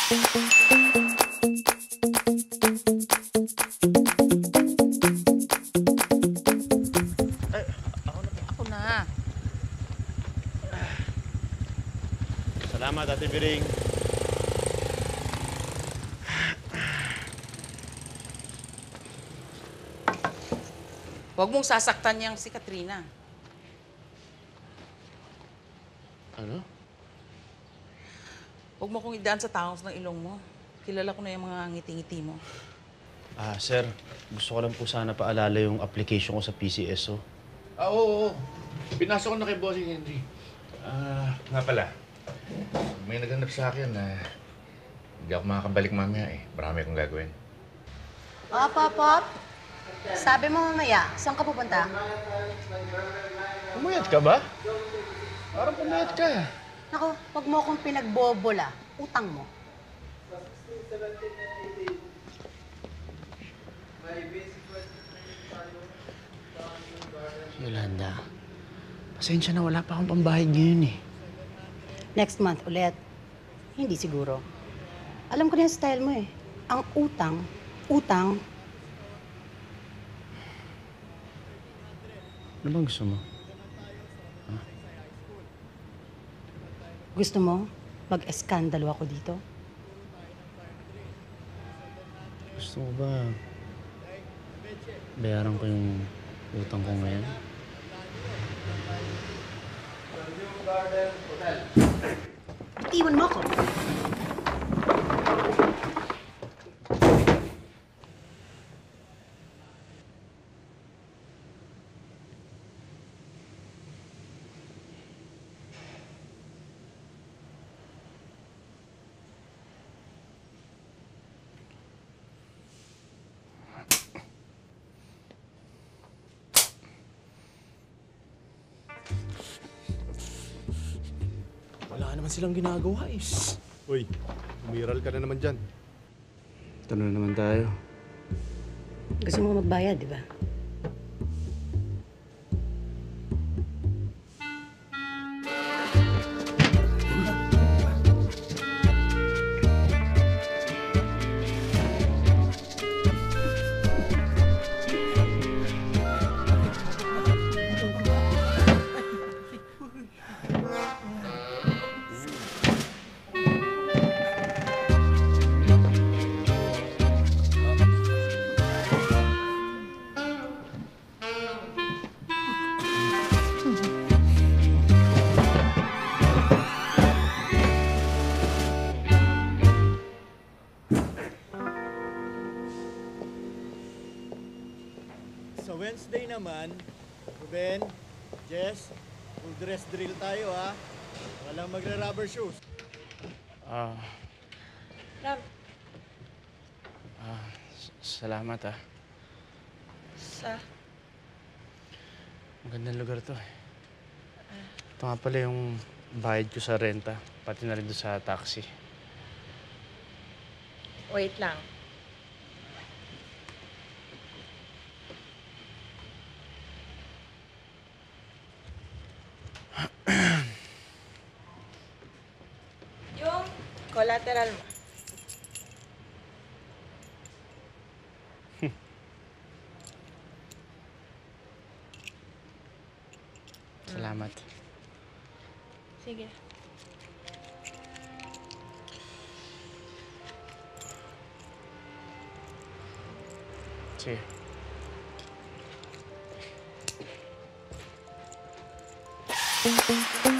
Ay, ako na. Salamat, Ate Biring. Huwag mong sasaktan niyang si Katrina. Ano? Huwag mo kong idaan sa tangos ng ilong mo. Kilala ko na yung mga ngiti-ngiti mo. Sir, gusto ko lang po sana paalala yung application ko sa PCSO. Oo. Pinasok ko na kay Bossing Henry. Nga pala. May naghanap sa akin na hindi ako makakabalik mamaya eh. Marami akong gagawin. Pop. Sabi mo mamaya, saan ka pupunta? Pumayat ka ba? Parang pumayat ka. Naku, wag mo akong pinagbobola. Utang mo. Yolanda, pasensya na wala pa akong pambayad ngayon eh. Next month ulit. Hindi siguro. Alam ko na yung style mo eh. Ang utang. Ano bang gusto mo? Gusto mo mag-eskandalo ako dito? Gusto mo ba bayaran ko yung utang ko ngayon? Iwan mo ako. Wala naman silang ginagawa eh. Uy, umiral ka na naman dyan. Ito na naman tayo. Gusto mo magbayad, di ba? Sa Wednesday naman, Ruben, Jess, full dress drill tayo ha. Walang magre-rubber shoes. Ram, Salamat sa... Magandang lugar to eh. Ito nga pala yung bayad ko sa renta, pati na rin doon sa taxi. Wait lang. Yung collateral mo. Salamat. Sige. Sige. Thank you.